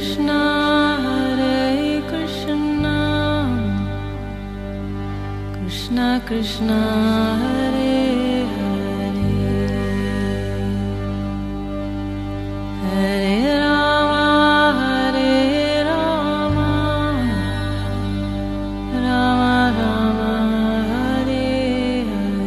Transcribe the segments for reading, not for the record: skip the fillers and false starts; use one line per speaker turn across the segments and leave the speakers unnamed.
Krishna Krishna Krishna Hare Hare Hare Rama Rama Rama Hare Hare।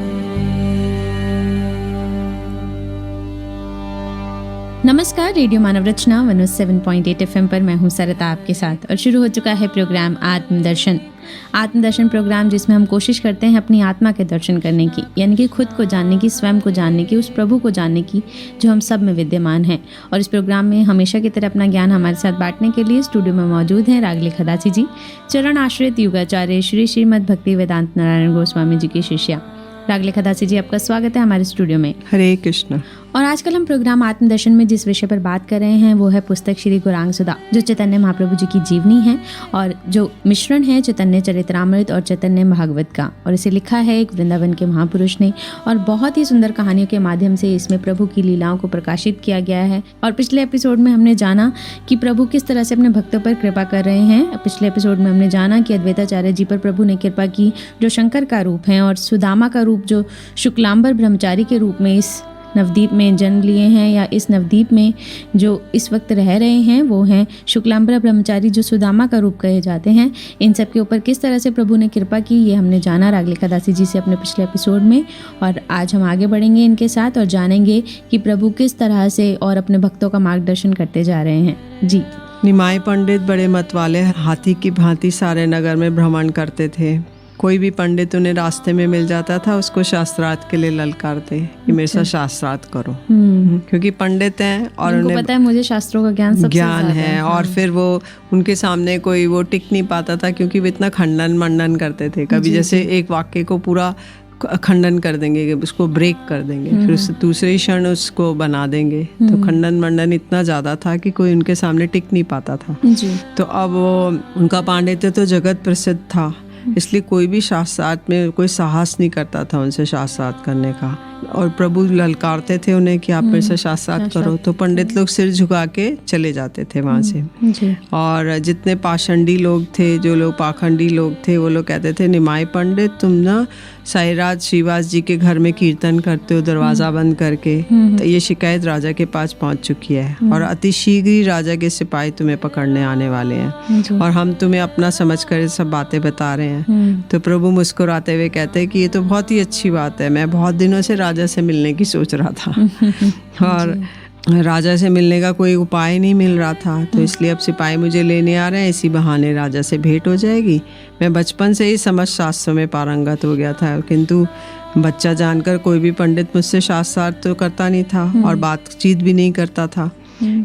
नमस्कार, radio Manav Rachna 107.8 FM पर मैं हूं सरता आपके साथ और शुरू हो चुका है प्रोग्राम आत्मदर्शन प्रोग्राम, जिसमें हम कोशिश करते हैं अपनी आत्मा के दर्शन करने की, यानी कि खुद को जानने की, स्वयं को जानने की, उस प्रभु को जानने की जो हम सब में विद्यमान है। और इस प्रोग्राम में हमेशा की तरह अपना ज्ञान हमारे साथ बांटने के लिए स्टूडियो में मौजूद हैं रागले खदासी जी, चरण आश्रित युगाचार्य श्री श्रीमद् भक्ति वेदांत नारायण गोस्वामी जी की शिष्या। रागले खदासी जी, आपका स्वागत है हमारे स्टूडियो में।
हरे कृष्ण।
और आजकल हम प्रोग्राम आत्मदर्शन में जिस विषय पर बात कर रहे हैं वो है पुस्तक श्री गौरांग सुधा, जो चैतन्य महाप्रभु जी की जीवनी है और जो मिश्रण है चैतन्य चरित्रामृत और चैतन्य भागवत का। और इसे लिखा है एक वृंदावन के महापुरुष ने और बहुत ही सुंदर कहानियों के माध्यम से इसमें प्रभु की लीलाओं को प्रकाशित किया गया है। और पिछले एपिसोड में हमने जाना कि प्रभु किस तरह से अपने भक्तों पर कृपा कर रहे हैं। पिछले एपिसोड में हमने जाना कि अद्वैताचार्य जी पर प्रभु ने कृपा की, जो शंकर का रूप है, और सुदामा का रूप जो शुक्लांबर ब्रह्मचारी के रूप में इस नवद्वीप में जन्म लिए हैं, या इस नवद्वीप में जो इस वक्त रह रहे हैं वो हैं शुक्लांबर ब्रह्मचारी, जो सुदामा का रूप कहे जाते हैं। इन सब के ऊपर किस तरह से प्रभु ने कृपा की, ये हमने जाना रागले खदासी जी से अपने पिछले एपिसोड में। और आज हम आगे बढ़ेंगे इनके साथ और जानेंगे कि प्रभु किस तरह से और अपने भक्तों का मार्गदर्शन करते जा रहे हैं। जी।
निमाय पंडित बड़े मत वाले हाथी की भांति सारे नगर में भ्रमण करते थे। कोई भी पंडित उन्हें रास्ते में मिल जाता था, उसको शास्त्रार्थ के लिए ललकारते कि मेरे साथ शास्त्रार्थ करो, क्योंकि पंडित हैं और उन्हें
पता है मुझे शास्त्रों का ज्ञान
है। और फिर वो उनके सामने कोई वो टिक नहीं पाता था, क्योंकि वो इतना खंडन मंडन करते थे। कभी जैसे एक वाक्य को पूरा खंडन कर देंगे, उसको ब्रेक कर देंगे, फिर उससे दूसरे क्षण उसको बना देंगे। तो खंडन मंडन इतना ज़्यादा था कि कोई उनके सामने टिक नहीं पाता था। तो अब उनका पांडित्य तो जगत प्रसिद्ध था, इसलिए कोई भी शास्त्रार्थ में कोई साहस नहीं करता था उनसे शास्त्रार्थ करने का। और प्रभु ललकारते थे उन्हें कि आप मेरे से शास्त्रार्थ करो, तो पंडित लोग सिर झुका के चले जाते थे वहाँ से। और जितने पाषंडी लोग थे, जो लोग पाखंडी लोग थे, वो लोग कहते थे निमाय पंडित, तुम ना साईराज श्रीवास जी के घर में कीर्तन करते हो दरवाजा बंद करके, तो ये शिकायत राजा के पास पहुंच चुकी है और अति शीघ्र ही राजा के सिपाही तुम्हें पकड़ने आने वाले हैं और हम तुम्हें अपना समझ कर सब बातें बता रहे हैं। तो प्रभु मुस्कुराते हुए कहते हैं कि ये तो बहुत ही अच्छी बात है, मैं बहुत दिनों से राजा से मिलने की सोच रहा था और राजा से मिलने का कोई उपाय नहीं मिल रहा था, तो इसलिए अब सिपाही मुझे लेने आ रहे हैं, इसी बहाने राजा से भेंट हो जाएगी। मैं बचपन से ही समझ शास्त्रों में पारंगत हो गया था, किंतु बच्चा जानकर कोई भी पंडित मुझसे शास्त्रार्थ तो करता नहीं था और बातचीत भी नहीं करता था।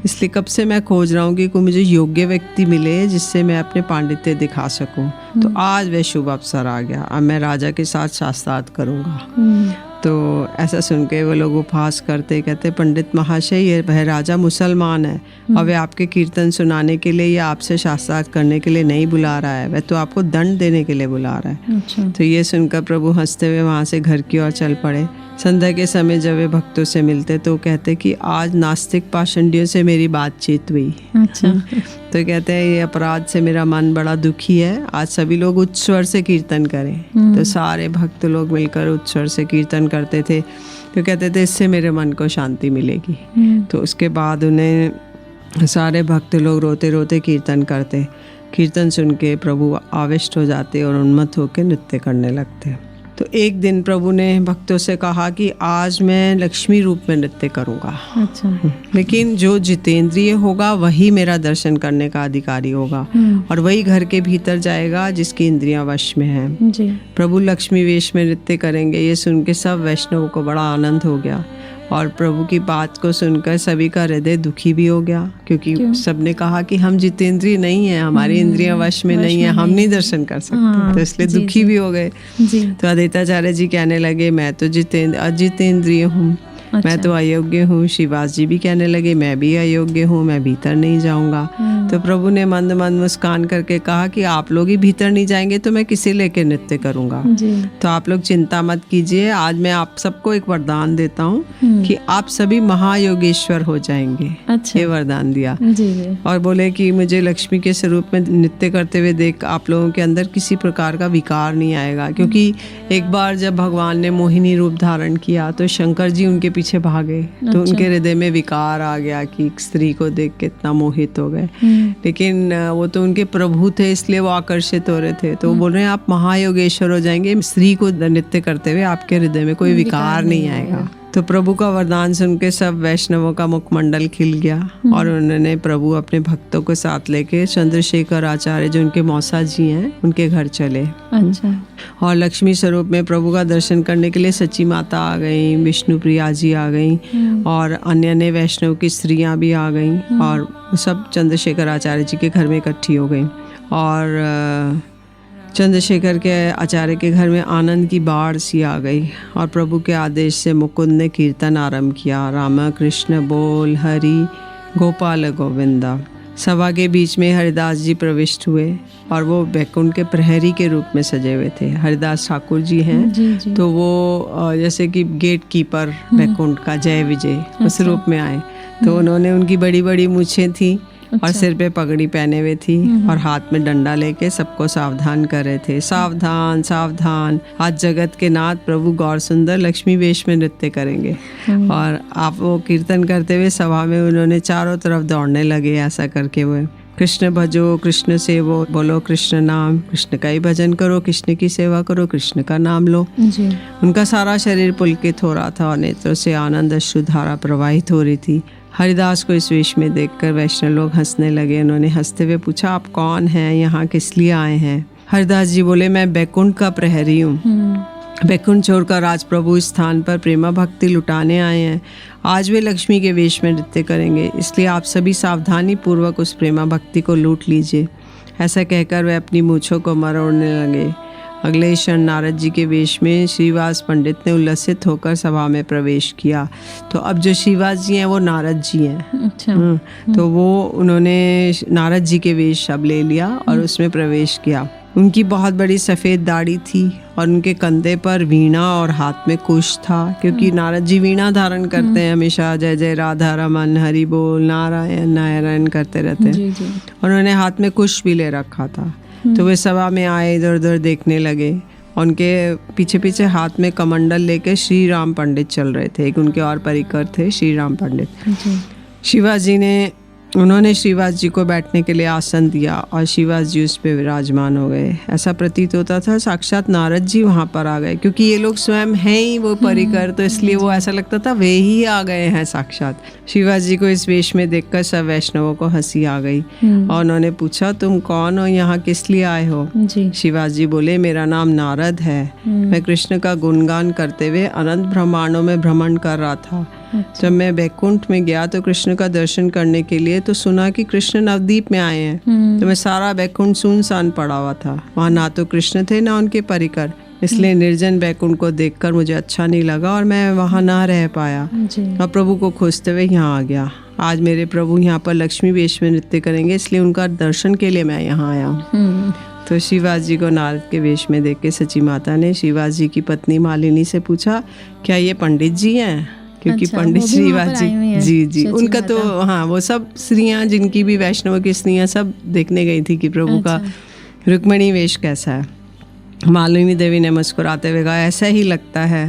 इसलिए कब से मैं खोज रहा हूँ कि कोई मुझे योग्य व्यक्ति मिले जिससे मैं अपने पांडित्य दिखा सकूं। तो आज वह शुभ अवसर आ गया, अब मैं राजा के साथ शास्त्रार्थ करूँगा। तो ऐसा सुन के वो लोग उपहास करते, कहते पंडित महाशय, ये वह राजा मुसलमान है और वह आपके कीर्तन सुनाने के लिए या आपसे शास्त्रार्थ करने के लिए नहीं बुला रहा है, वह तो आपको दंड देने के लिए बुला रहा है। अच्छा। तो ये सुनकर प्रभु हंसते हुए वहाँ से घर की ओर चल पड़े। संध्या के समय जब वे भक्तों से मिलते तो कहते कि आज नास्तिक पाषंडियों से मेरी बातचीत हुई। अच्छा। तो कहते हैं ये अपराध से मेरा मन बड़ा दुखी है, आज सभी लोग उच्च स्वर से कीर्तन करें। तो सारे भक्त लोग मिलकर उच्च स्वर से कीर्तन करते थे, तो कहते थे इससे मेरे मन को शांति मिलेगी। तो उसके बाद उन्हें सारे भक्त लोग रोते रोते कीर्तन करते। कीर्तन सुन के प्रभु आविष्ट हो जाते और उन्मत्त होकर नृत्य करने लगते। तो एक दिन प्रभु ने भक्तों से कहा कि आज मैं लक्ष्मी रूप में नृत्य करूंगा। अच्छा। लेकिन जो जितेंद्रिय होगा वही मेरा दर्शन करने का अधिकारी होगा और वही घर के भीतर जाएगा जिसकी इंद्रियां वश में हैं। जी। प्रभु लक्ष्मी वेश में नृत्य करेंगे, ये सुन के सब वैष्णवों को बड़ा आनंद हो गया और प्रभु की बात को सुनकर सभी का हृदय दुखी भी हो गया, क्योंकि सबने कहा कि हम जितेंद्रिय नहीं है, हमारी इंद्रियां वश में नहीं है, हम नहीं दर्शन कर सकते। तो इसलिए दुखी भी हो गए। तो अद्वैताचार्य जी कहने लगे मैं तो अजितेंद्रिय हूँ। मैं तो अयोग्य हूँ। श्रीवास जी भी कहने लगे मैं भी अयोग्य हूँ, मैं भीतर नहीं जाऊंगा। तो प्रभु ने मंद मंद मुस्कान करके कहा कि आप लोग ही भीतर नहीं जाएंगे तो मैं किसे लेके नृत्य करूंगा। तो आप लोग चिंता मत कीजिए, आज मैं आप सबको एक वरदान देता हूँ कि आप सभी महायोगेश्वर हो जाएंगे। ये वरदान दिया और बोले कि मुझे लक्ष्मी के स्वरूप में नृत्य करते हुए देख आप लोगों के अंदर किसी प्रकार का विकार नहीं आएगा। क्योंकि एक बार जब भगवान ने मोहिनी रूप धारण किया तो शंकर जी उनके पीछे भागे। तो उनके हृदय में विकार आ गया कि एक स्त्री को देख के इतना मोहित हो गए। लेकिन वो तो उनके प्रभु थे इसलिए वो आकर्षित हो रहे थे। तो वो बोल रहे हैं आप महायोगेश्वर हो जाएंगे, स्त्री को नृत्य करते हुए आपके हृदय में कोई विकार नहीं आएगा। तो प्रभु का वरदान सुन के सब वैष्णवों का मुखमंडल खिल गया और उन्होंने प्रभु अपने भक्तों को साथ लेके चंद्रशेखर आचार्य जो उनके मौसा जी हैं उनके घर चले। और लक्ष्मी स्वरूप में प्रभु का दर्शन करने के लिए सची माता आ गई, विष्णु प्रिया जी आ गई और अन्य अन्य वैष्णव की स्त्रियां भी आ गई और सब चंद्रशेखर आचार्य जी के घर में इकट्ठी हो गई। और चंद्रशेखर के आचार्य के घर में आनंद की बाढ़ सी आ गई और प्रभु के आदेश से मुकुंद ने कीर्तन आरंभ किया, राम कृष्ण बोल हरि गोपाल गोविंदा। सभा के बीच में हरिदास जी प्रविष्ट हुए और वो बैकुंठ के प्रहरी के रूप में सजे हुए थे। हरिदास ठाकुर जी हैं तो वो जैसे कि गेट कीपर बैकुंठ का जय विजय उस रूप में आए। तो उन्होंने उनकी बड़ी बड़ी मूछें थी और सिर पे पगड़ी पहने हुए थी और हाथ में डंडा लेके सबको सावधान कर रहे थे। सावधान सावधान, आज जगत के नाथ प्रभु गौर सुंदर लक्ष्मी वेश में नृत्य करेंगे। और आप वो कीर्तन करते हुए सभा में उन्होंने चारों तरफ दौड़ने लगे। ऐसा करके वो कृष्ण भजो कृष्ण सेवो, बोलो कृष्ण नाम, कृष्ण का ही भजन करो, कृष्ण की सेवा करो, कृष्ण का नाम लो। उनका सारा शरीर पुलकित हो रहा था और नेत्रों से आनंद अश्रुधारा प्रवाहित हो रही थी। हरिदास को इस वेश में देखकर वैष्णव लोग हंसने लगे। उन्होंने हंसते हुए पूछा आप कौन हैं, यहाँ किस लिए आए हैं? हरिदास जी बोले मैं बैकुंठ का प्रहरी हूँ। बैकुंठ छोड़कर आज प्रभु इस स्थान पर प्रेमा भक्ति लुटाने आए हैं। आज वे लक्ष्मी के वेश में नृत्य करेंगे, इसलिए आप सभी सावधानी पूर्वक उस प्रेमा भक्ति को लूट लीजिए। ऐसा कहकर वे अपनी मूँछों को मरोड़ने लगे। अगले क्षण नारद जी के वेश में श्रीवास पंडित ने उल्लसित होकर सभा में प्रवेश किया। तो अब जो श्रीवास जी हैं वो नारद जी हैं। तो वो उन्होंने नारद जी के वेश अब ले लिया और उसमें प्रवेश किया। उनकी बहुत बड़ी सफ़ेद दाढ़ी थी और उनके कंधे पर वीणा और हाथ में कुश था, क्योंकि नारद जी वीणा धारण करते हैं हमेशा, जय जय राधा रमन हरि बोल नारायण नारायण करते रहते हैं। उन्होंने हाथ में कुश भी ले रखा था। तो वे सभा में आए, इधर उधर देखने लगे। उनके पीछे पीछे हाथ में कमंडल लेके श्री राम पंडित चल रहे थे। एक उनके और परिकर थे श्री राम पंडित। शिवाजी ने उन्होंने श्रीवास जी को बैठने के लिए आसन दिया और श्रीवास जी उस पे विराजमान हो गए। ऐसा प्रतीत होता था साक्षात नारद जी वहाँ पर आ गए, क्योंकि ये लोग स्वयं हैं ही वो परिकर, तो इसलिए वो ऐसा लगता था वे ही आ गए हैं साक्षात। श्रीवास जी को इस वेश में देखकर सब वैष्णवों को हंसी आ गई और उन्होंने पूछा तुम कौन हो, यहाँ किस लिए आए हो? श्रीवास जी बोले मेरा नाम नारद है, मैं कृष्ण का गुणगान करते हुए अनंत ब्रह्मांडों में भ्रमण कर रहा था। जब मैं बैकुंठ में गया तो कृष्ण का दर्शन करने के लिए तो सुना कि कृष्ण नवदीप में आए हैं। तो मैं सारा बैकुंठ सुनसान पड़ा हुआ था, वहाँ ना तो कृष्ण थे ना उनके परिकर, इसलिए निर्जन बैकुंठ को देखकर मुझे अच्छा नहीं लगा और मैं वहाँ ना रह पाया और प्रभु को खोजते हुए यहाँ आ गया। आज मेरे प्रभु यहाँ पर लक्ष्मी वेश में नृत्य करेंगे, इसलिए उनका दर्शन के लिए मैं यहाँ आया हूँ। तो श्रीवास जी को नारद के वेश में देख के सची माता ने श्रीवास जी की पत्नी मालिनी से पूछा क्या ये पंडित जी हैं? क्योंकि पंडित श्रीवास जी जी उनका तो हाँ वो सब स्त्रियां जिनकी भी वैष्णव की स्त्रियां सब देखने गई थी कि प्रभु का रुक्मिणी वेश कैसा है। मालिनी देवी ने मुस्कुराते हुए कहा ऐसा ही लगता है।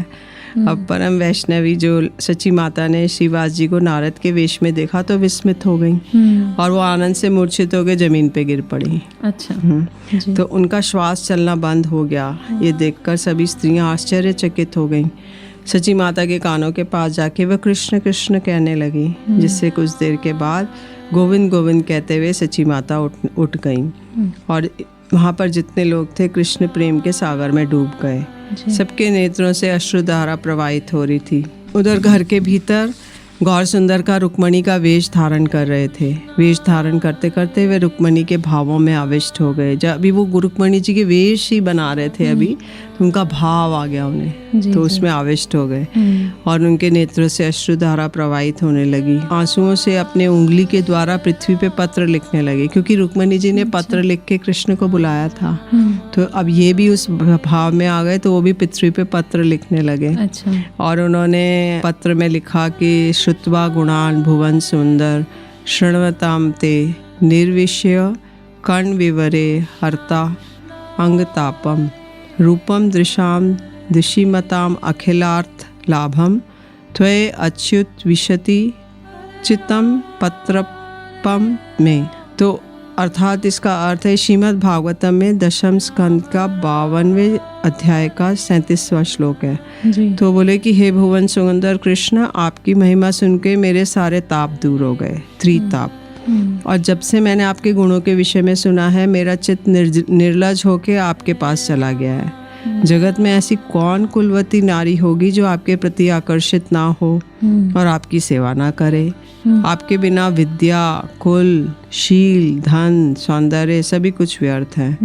अब परम वैष्णवी जो सची माता ने श्रीवास जी को नारद के वेश में देखा तो विस्मित हो गई और वो आनंद से मूर्छित हो गए, जमीन पे गिर पड़ी। अच्छा तो उनका श्वास चलना बंद हो गया। ये देखकर सभी स्त्रियां आश्चर्यचकित हो गईं। सची माता के कानों के पास जाके वह कृष्ण कृष्ण कहने लगी, जिससे कुछ देर के बाद गोविंद गोविंद कहते हुए सची माता उठ गईं और वहाँ पर जितने लोग थे कृष्ण प्रेम के सागर में डूब गए। सबके नेत्रों से अश्रुधारा प्रवाहित हो रही थी। उधर घर के भीतर गौर सुंदर का रुक्मणी का वेश धारण कर रहे थे। वेश धारण करते करते वे रुक्मणी के भावों में आविष्ट हो गए। जब अभी वो रुक्मणी जी के वेश ही बना रहे थे अभी, तो उनका भाव आ गया उन्हें, तो उसमें आविष्ट हो गए और उनके नेत्रों से अश्रुधारा प्रवाहित होने लगी। आंसुओं से अपने उंगली के द्वारा पृथ्वी पे पत्र लिखने लगे, क्योंकि रुक्मणी जी ने पत्र लिख के कृष्ण को बुलाया था। तो अब ये भी उस भाव में आ गए, तो वो भी पृथ्वी पे पत्र लिखने लगे।
अच्छा।
और उन्होंने पत्र में लिखा कि श्रुत्वा गुणान भुवन सुंदर शृण्वताम ते निर्विषय कर्ण विवरे हर्ता अंगतापम रूपम दृशाम दिशिमताम अखिलार्थ लाभम त्वये अच्युत विशति चित्तम पत्रपम में। तो अर्थात इसका अर्थ है श्रीमद् भागवतम में दशम स्कंद का 52वें अध्याय का 37वां श्लोक है
जी।
तो बोले कि हे भुवन सुंदर कृष्ण, आपकी महिमा सुन के मेरे सारे ताप दूर हो गए, त्रिताप। और जब से मैंने आपके गुणों के विषय में सुना है, मेरा चित्त निर्लज होके आपके पास चला गया है। जगत में ऐसी कौन कुलवती नारी होगी जो आपके प्रति आकर्षित ना हो और आपकी सेवा ना करे। आपके बिना विद्या, कुल, शील, धन, सौंदर्य सभी कुछ व्यर्थ है।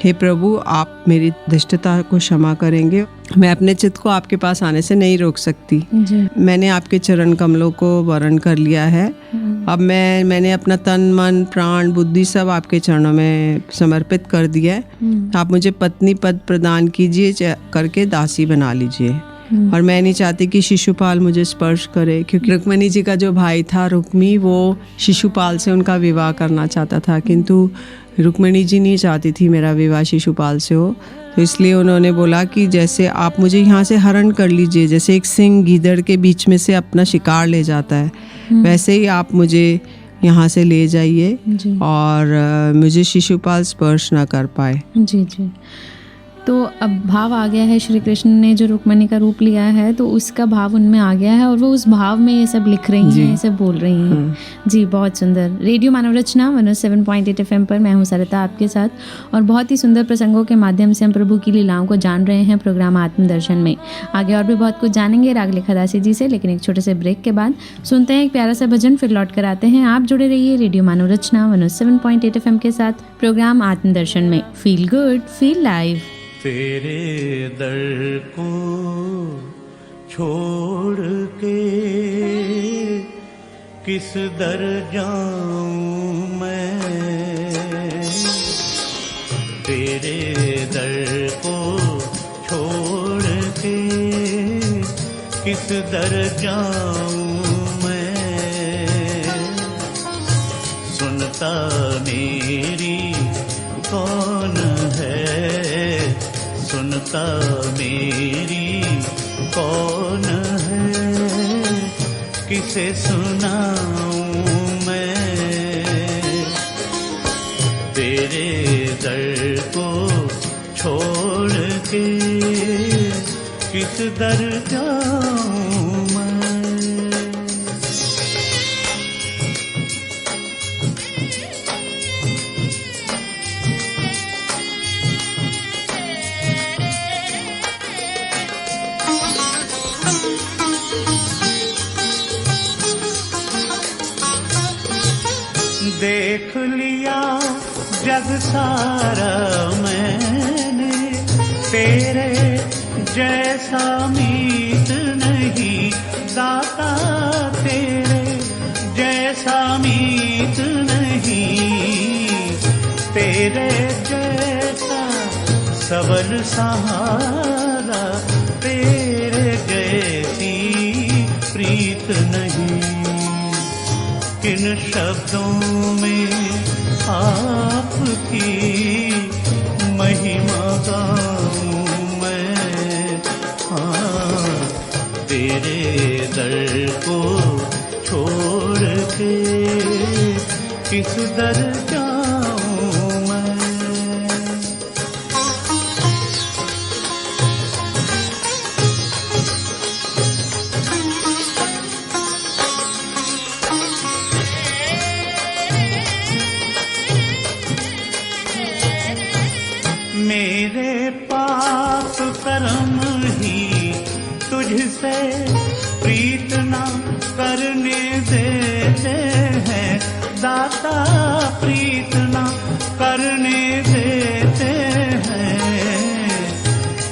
हे प्रभु, आप मेरी दुष्टता को क्षमा करेंगे। मैं अपने चित्त को आपके पास आने से नहीं रोक सकती। मैंने आपके चरण कमलों को वरण कर लिया है। अब मैंने अपना तन, मन, प्राण, बुद्धि सब आपके चरणों में समर्पित कर दिया है। आप मुझे पत्नी पद प्रदान कीजिए, करके दासी बना लीजिए। और मैं नहीं चाहती कि शिशुपाल मुझे स्पर्श करे, क्योंकि रुक्मणी जी का जो भाई था रुक्मी, वो शिशुपाल से उनका विवाह करना चाहता था, किंतु रुक्मणी जी नहीं चाहती थी मेरा विवाह शिशुपाल से हो। तो इसलिए उन्होंने बोला कि जैसे आप मुझे यहाँ से हरण कर लीजिए, जैसे एक सिंह गीदड़ के बीच में से अपना शिकार ले जाता है, वैसे ही आप मुझे यहाँ से ले जाइए और मुझे शिशुपाल स्पर्श ना कर पाए।
जी जी। तो अब भाव आ गया है, श्री कृष्ण ने जो रुक्मणी का रूप लिया है तो उसका भाव उनमें आ गया है और वो उस भाव में ये सब लिख रही हैं, ये सब बोल रही हैं। जी, बहुत सुंदर। रेडियो मानव रचना 107.8 FM पर मैं हूँ सरिता आपके साथ और बहुत ही सुंदर प्रसंगों के माध्यम से हम प्रभु की लीलाओं को जान रहे हैं प्रोग्राम आत्मदर्शन में। आगे और भी बहुत कुछ जानेंगे रागलेखा दासी जी से, लेकिन एक छोटे से ब्रेक के बाद सुनते हैं एक प्यारा सा भजन, फिर लौट कर आते हैं। आप जुड़े रहिए रेडियो मानव रचना 107.8 FM के साथ प्रोग्राम आत्मदर्शन में। Feel good, feel live.
तेरे दर को छोड़ के किस दर जाऊं मैं, तेरे दर को छोड़ के किस दर जाऊं मैं। सुनता मेरी कौन है, सुनता मेरी कौन है, किसे सुनाऊं मैं। तेरे दर को छोड़ के किस दर जाऊं मैं। देख लिया जग सारा मैंने, तेरे जैसा मीत नहीं दाता, तेरे जैसा मीत नहीं, तेरे जैसा सबल सहारा, तेरे जैसी प्रीत नहीं। किन शब्दों में आपकी महिमा गाऊं मैं। हाँ, तेरे दर को छोड़ के किस दर जाऊं मैं। मेरे पाप कर्म ही तुझसे प्रीत न करने दाता प्रीत ना करने देते हैं।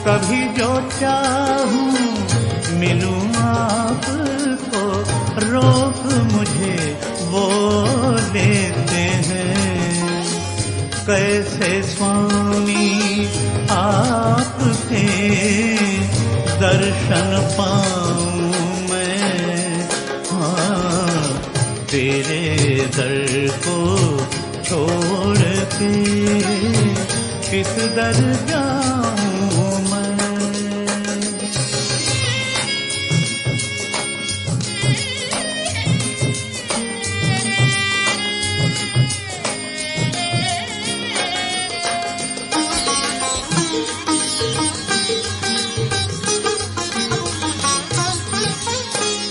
कभी जो चाहूं मिलूं आपको, रोक मुझे वो लेते हैं। कैसे स्वामी आपके दर्शन पाऊं मैं, हाँ तेरे दर को छोड़ के किस दर जाऊं मैं।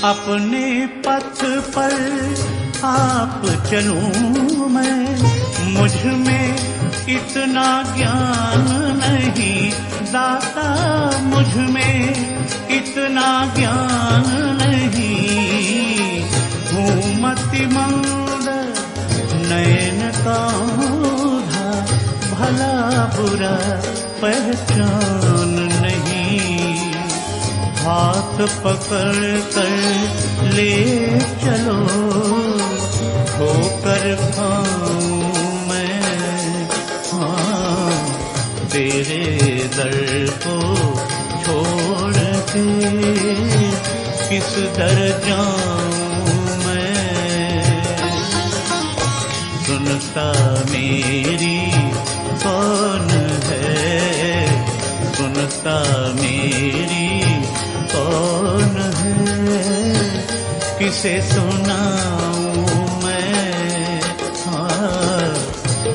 अपने पथ पर आप चलूं मैं, मुझ में इतना ज्ञान नहीं दाता, मुझ में इतना ज्ञान नहीं। हूँ मतिमंद नयन का ओझा, भला बुरा पहचान नहीं। हाथ पकड़ कर ले चलो, होकर खाऊं मैं, हाँ तेरे दर को छोड़ के किस दर जाऊं मैं। सुनता मेरी कौन है, सुनता मेरी कौन है, किसे सुनाऊं मैं, हाँ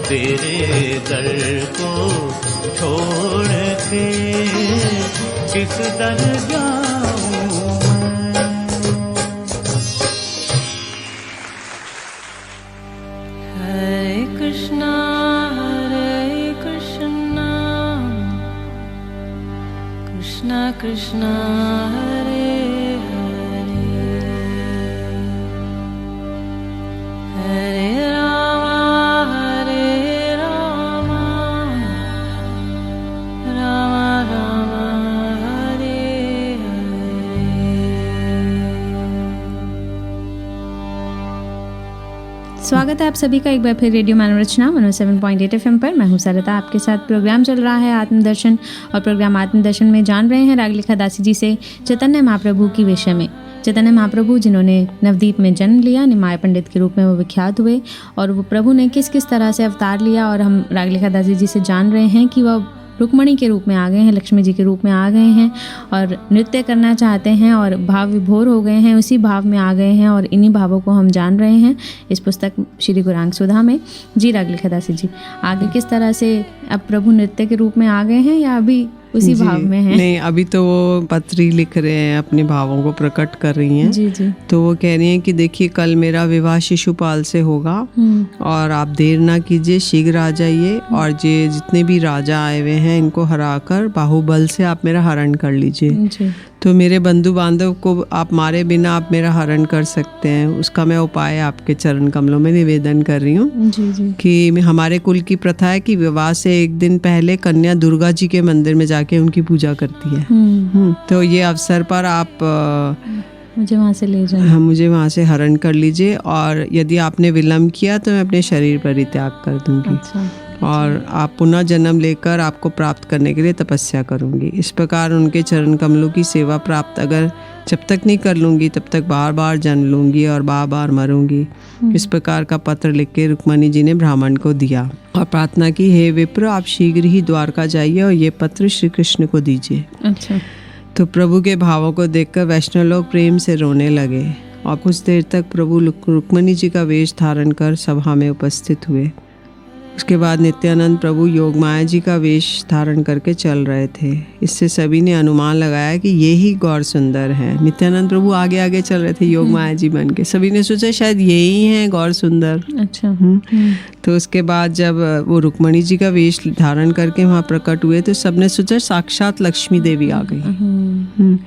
तेरे दर को छोड़ के किस दर जाऊं मैं।
Hare Krishna, Hare Krishna, Krishna Krishna, Hare Hare, Hare Rama, Hare Rama, Rama Rama, Hare Hare।
स्वागत है आप सभी का एक बार फिर रेडियो मनोरचना 107.8 FM पर। मैं हूँ सरता, आपके साथ प्रोग्राम चल रहा है आत्मदर्शन, और प्रोग्राम आत्मदर्शन में जान रहे हैं रागलिखा दासी जी से चैतन्य महाप्रभु की विषय में। चैतन्य महाप्रभु जिन्होंने नवदीप में जन्म लिया, निमाय पंडित के रूप में वो विख्यात हुए, और वो प्रभु ने किस किस तरह से अवतार लिया, और हम रागलिखा दासी जी से जान रहे हैं कि वह रुक्मणी के रूप में आ गए हैं, लक्ष्मी जी के रूप में आ गए हैं, और नृत्य करना चाहते हैं और भाव विभोर हो गए हैं, उसी भाव में आ गए हैं, और इन्हीं भावों को हम जान रहे हैं इस पुस्तक श्री गौरांग सुधा में। जी रागलिखा दासी जी, आगे किस तरह से अब प्रभु नृत्य के रूप में आ गए हैं या अभी उसी भाव में हैं?
नहीं, अभी तो वो पत्री लिख रहे हैं, अपने भावों को प्रकट कर रही हैं।
जी जी।
तो वो कह रही हैं कि देखिए कल मेरा विवाह शिशुपाल से होगा, और आप देर ना कीजिए, शीघ्र आ जाइए, और ये जितने भी राजा आए हुए हैं इनको हराकर बाहुबल से आप मेरा हरण कर लीजिए।
जी।
तो मेरे बंधु बांधव को आप मारे बिना आप मेरा हरण कर सकते हैं, उसका मैं उपाय आपके चरण कमलों में निवेदन कर रही हूँ।
जी जी।
कि हमारे कुल की प्रथा है कि विवाह से एक दिन पहले कन्या दुर्गा जी के मंदिर में जाके उनकी पूजा करती है। तो ये अवसर पर आप
मुझे वहाँ से ले जाए।
हाँ, मुझे वहाँ से हरण कर लीजिए, और यदि आपने विलम्ब किया तो मैं अपने शरीर पर ही त्याग कर दूंगी।
अच्छा।
और आप पुनः जन्म लेकर आपको प्राप्त करने के लिए तपस्या करूंगी। इस प्रकार उनके चरण कमलों की सेवा प्राप्त अगर जब तक नहीं कर लूंगी तब तक बार बार जन्म लूंगी और बार बार मरूंगी। इस प्रकार का पत्र लिख के रुक्मणी जी ने ब्राह्मण को दिया और प्रार्थना की, हे विप्र, आप शीघ्र ही द्वारका जाइए और ये पत्र श्री कृष्ण को दीजिए।
अच्छा।
तो प्रभु के भावों को देखकर वैष्णव लोग प्रेम से रोने लगे, और कुछ देर तक प्रभु रुक्मणी जी का वेश धारण कर सभा में उपस्थित हुए। उसके बाद नित्यानंद प्रभु योगमाया जी का वेश धारण करके चल रहे थे। इससे सभी ने अनुमान लगाया कि ये ही गौर सुंदर है। नित्यानंद प्रभु आगे आगे चल रहे थे योगमाया जी बन के, सभी ने सोचा शायद यही है गौर सुंदर।
अच्छा।
तो उसके बाद जब वो रुक्मणी जी का वेश धारण करके वहाँ प्रकट हुए तो सबने सोचा साक्षात लक्ष्मी देवी आ गई।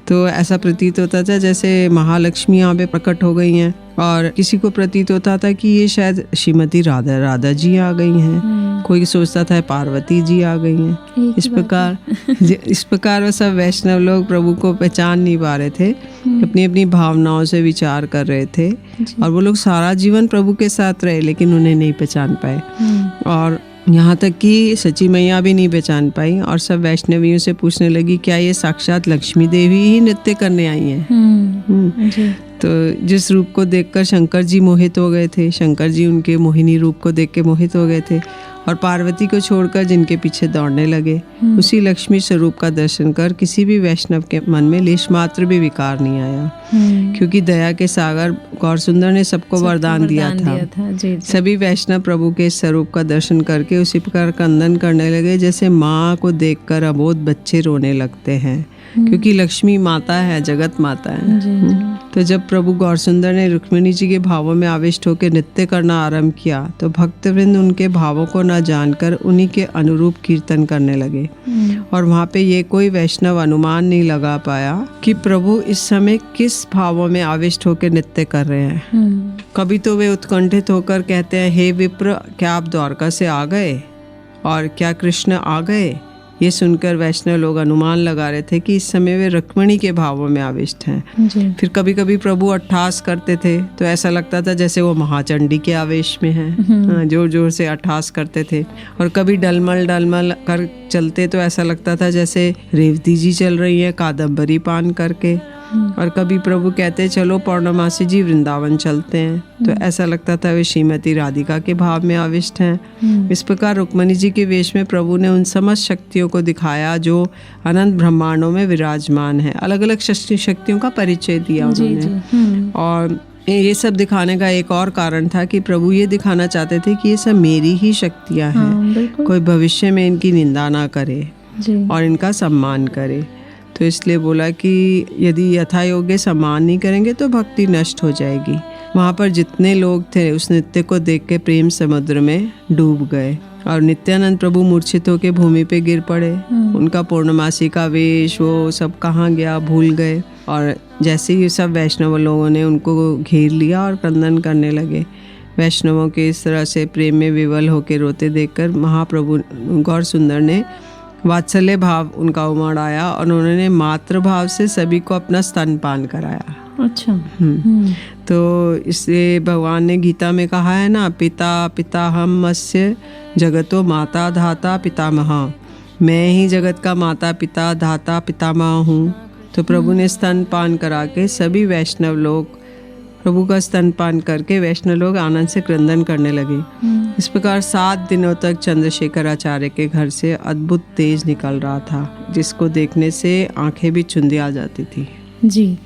तो ऐसा प्रतीत होता था जैसे महालक्ष्मी यहाँ पे प्रकट हो गई हैं, और किसी को प्रतीत होता था कि ये शायद श्रीमती राधा जी आ गई हैं, कोई सोचता था पार्वती जी आ गई हैं। इस प्रकार वो सब वैष्णव लोग प्रभु को पहचान नहीं पा रहे थे, अपनी अपनी भावनाओं से विचार कर रहे थे, और वो लोग सारा जीवन प्रभु के साथ रहे लेकिन उन्हें नहीं पहचान पाए, और यहाँ तक कि सची मैया भी नहीं पहचान पाई, और सब वैष्णवियों से पूछने लगी क्या ये साक्षात लक्ष्मी देवी ही नृत्य करने आई हैं। तो जिस रूप को देखकर शंकर जी मोहित हो गए थे, शंकर जी उनके मोहिनी रूप को देख के मोहित हो गए थे, और पार्वती को छोड़कर जिनके पीछे दौड़ने लगे, उसी लक्ष्मी स्वरूप का दर्शन कर किसी भी वैष्णव के मन में लेश मात्र भी विकार नहीं आया, क्योंकि दया के सागर गौर सुंदर ने सबको वरदान दिया था। सभी वैष्णव प्रभु के स्वरूप का दर्शन करके उसी प्रकार क्रंदन करने लगे जैसे माँ को देखकर अबोध बच्चे रोने लगते हैं, क्योंकि लक्ष्मी माता है, जगत माता है। तो जब प्रभु गौर सुंदर ने रुक्मिणी जी के भावों में आविष्ट होकर नृत्य करना आरंभ किया तो भक्तवृंद उनके भावों को न जानकर उन्हीं के अनुरूप कीर्तन करने लगे, और वहाँ पे ये कोई वैष्णव अनुमान नहीं लगा पाया कि प्रभु इस समय किस भावों में आविष्ट होकर नृत्य कर रहे हैं। कभी तो वे उत्कंठित होकर कहते हैं, हे विप्र, क्या आप द्वारका से आ गए, और क्या कृष्ण आ गए। ये सुनकर वैष्णव लोग अनुमान लगा रहे थे कि इस समय वे रुक्मिणी के भावों में आविष्ट हैं। फिर कभी कभी प्रभु अट्ठास करते थे तो ऐसा लगता था जैसे वो महाचंडी के आवेश में हैं, जोर जोर से अट्ठास करते थे, और कभी डलमल कर चलते तो ऐसा लगता था जैसे रेवती जी चल रही है कादम्बरी पान करके, और कभी प्रभु कहते चलो पौर्णमासी जी वृंदावन चलते हैं, तो ऐसा लगता था वे श्रीमती राधिका के भाव में आविष्ट हैं। इस प्रकार रुक्मिणी जी के वेश में प्रभु ने उन समस्त शक्तियों को दिखाया जो अनंत ब्रह्मांडों में विराजमान है। अलग अलग शक्तियों का परिचय दिया उन्होंने, और ये सब दिखाने का एक और कारण था कि प्रभु ये दिखाना चाहते थे कि ये सब मेरी ही शक्तियाँ हैं, कोई भविष्य में इनकी निंदा ना करे और इनका सम्मान करे। तो इसलिए बोला कि यदि यथा योग्य सम्मान नहीं करेंगे तो भक्ति नष्ट हो जाएगी। वहाँ पर जितने लोग थे उस नृत्य को देख के प्रेम समुद्र में डूब गए, और नित्यानंद प्रभु मूर्छित होकर भूमि पे गिर पड़े। उनका पूर्णमासी का वेश वो सब कहाँ गया भूल गए, और जैसे ही सब वैष्णव लोगों ने उनको घेर लिया और क्रंदन करने लगे। वैष्णवों के इस तरह से प्रेम में विवल होकर रोते देखकर महाप्रभु गौर सुंदर ने वात्सल्य भाव उनका उमड़ आया, और उन्होंने मातृ भाव से सभी को अपना स्तनपान कराया।
अच्छा।
तो इससे भगवान ने गीता में कहा है ना, पिता पिता हम मस्य जगतो माता धाता पितामह, मैं ही जगत का माता पिता धाता पितामह हूँ। तो प्रभु ने स्तनपान करा के सभी वैष्णव लोग, प्रभु का स्तनपान करके वैष्णव लोग आनंद से क्रंदन करने लगे। इस प्रकार 7 दिनों तक चंद्रशेखर आचार्य के घर से अद्भुत तेज निकल रहा था, जिसको देखने से आंखें भी चुंदी आ जाती थी।
जी,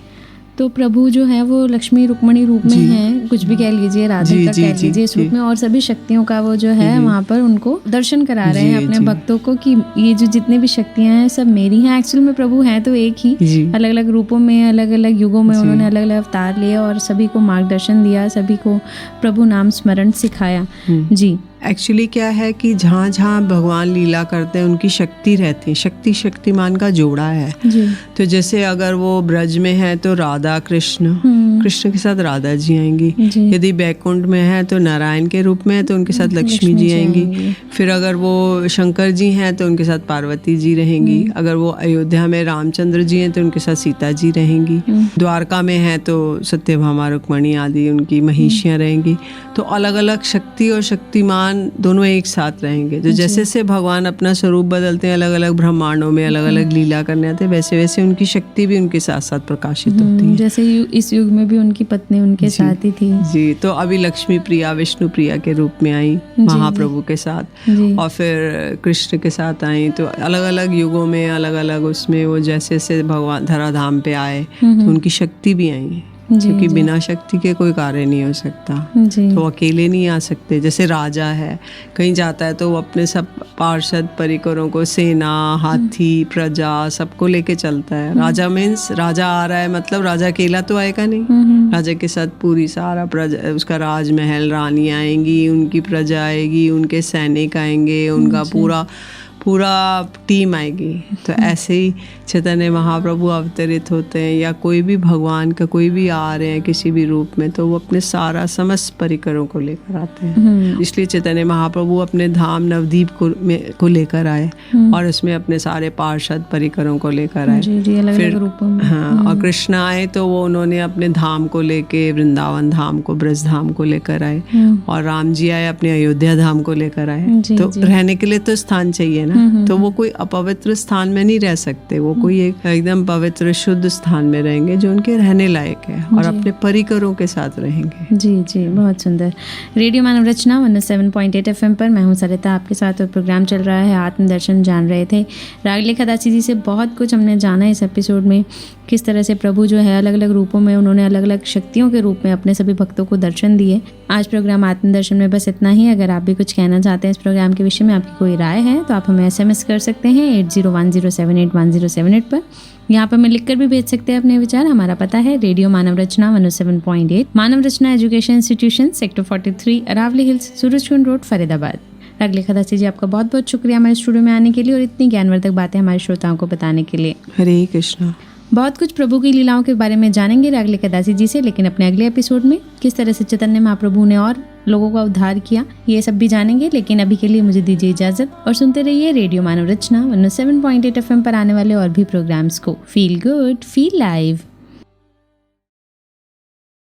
तो प्रभु जो है वो लक्ष्मी रुक्मिणी रूप में है, कुछ भी कह लीजिए, राधिका कह लीजिए इस रूप में, और सभी शक्तियों का वो जो है वहाँ पर उनको दर्शन करा रहे हैं अपने भक्तों को कि ये जो जितने भी शक्तियाँ हैं सब मेरी हैं। एक्चुअल में प्रभु हैं तो एक ही, अलग अलग रूपों में अलग अलग युगों में उन्होंने अलग अलग अवतार लिए और सभी को मार्गदर्शन दिया, सभी को प्रभु नाम स्मरण सिखाया। जी,
एक्चुअली क्या है कि जहाँ जहाँ भगवान लीला करते हैं उनकी शक्ति रहती है, शक्ति शक्तिमान का जोड़ा है
जी।
तो जैसे अगर वो ब्रज में है तो राधा कृष्ण, कृष्ण के साथ राधा जी आएंगी, यदि बैकुंठ में है तो नारायण के रूप में है तो उनके साथ लक्ष्मी जी आएंगी, फिर अगर वो शंकर जी हैं तो उनके साथ पार्वती जी रहेंगी, अगर वो अयोध्या में रामचंद्र जी हैं तो उनके साथ सीता जी रहेंगी, द्वारका में है तो सत्यभामा रुक्मिणी आदि उनकी महिषियाँ रहेंगी। तो अलग अलग शक्ति और शक्तिमान दोनों एक साथ रहेंगे। जो जैसे जैसे भगवान अपना स्वरूप बदलते हैं, अलग अलग ब्रह्मांडों में अलग अलग लीला करने आते हैं, वैसे वैसे उनकी शक्ति भी उनके साथ साथ प्रकाशित होती है।
जैसे इस युग में भी उनकी पत्नी उनके साथ ही थी।
जी, तो अभी लक्ष्मी प्रिया विष्णु प्रिया के रूप में आई महाप्रभु के साथ, और फिर कृष्ण के साथ आई। तो अलग अलग युगों में अलग अलग उसमें वो जैसे जैसे भगवान धराधाम पे आए तो उनकी शक्ति भी आई, क्योंकि बिना शक्ति के कोई कार्य नहीं हो सकता। तो अकेले नहीं आ सकते। जैसे राजा है, कहीं जाता है तो वो अपने सब पार्षद परिकरों को, सेना, हाथी, प्रजा सबको लेके चलता है। राजा मीन्स राजा आ रहा है मतलब राजा अकेला तो आएगा नहीं, राजा के साथ पूरी सारा प्रजा, उसका राजमहल, रानी आएंगी, उनकी प्रजा आएगी, उनके सैनिक आएंगे, उनका पूरा टीम आएगी। तो ऐसे ही चैतन्य महाप्रभु अवतरित होते हैं या कोई भी भगवान का कोई भी आ रहे हैं किसी भी रूप में, तो वो अपने सारा समस्त परिकरों को लेकर आते हैं। इसलिए चैतन्य महाप्रभु अपने धाम नवदीप को लेकर आए और उसमें अपने सारे पार्षद परिकरों को लेकर आए।
अलग-अलग रूपों में।
हाँ, और कृष्ण आए तो वो उन्होंने अपने धाम को लेके वृंदावन धाम को, ब्रज धाम को लेकर आए, और राम जी आए अपने अयोध्या धाम को लेकर आए। तो रहने के लिए तो स्थान चाहिए ना, तो वो कोई अपवित्र स्थान में नहीं रह सकते, वो कोई एक एकदम पवित्र शुद्ध स्थान में रहेंगे जो उनके रहने लायक है और अपने परिकरों के साथ रहेंगे।
जी जी, बहुत सुंदर। रेडियो मानव रचना 107.8 FM पर मैं हूँ सरिता आपके साथ, और प्रोग्राम चल रहा है आत्मदर्शन। जान रहे थे रागलेखा दासी जी से बहुत कुछ हमने जाना इस एपिसोड में, किस तरह से प्रभु जो है अलग अलग रूपों में, उन्होंने अलग अलग शक्तियों के रूप में अपने सभी भक्तों को दर्शन दिए। आज प्रोग्राम आत्मदर्शन में बस इतना ही। अगर आप भी कुछ कहना चाहते हैं इस प्रोग्राम के विषय में, आपकी कोई राय है, तो आप हमें SMS कर सकते हैं 8010781078 पर। यहाँ पर मैं लिखकर भी भेज सकते हैं अपने विचार। हमारा पता है radio Manav Rachna 107.8, Manav Rachna education institution, sector 43, Aravali hills, Surajkund road, Faridabad. Raglekha Dasi ji, आपका बहुत बहुत शुक्रिया हमारे स्टूडियो में आने के लिए और इतनी ज्ञानवर्धक बातें हमारे श्रोताओं को बताने के लिए।
हरे कृष्णा।
बहुत कुछ प्रभु की लीलाओं के बारे में जानेंगे रागलेखा दासी जी से, लेकिन अपने अगले एपिसोड में किस तरह से चैतन्य महाप्रभु ने और लोगों का उद्धार किया, ये सब भी जानेंगे। लेकिन अभी के लिए मुझे दीजिए इजाजत और सुनते रहिए रेडियो मानव रचना 107.8 FM पर आने वाले और भी प्रोग्राम्स को। Feel good, feel live.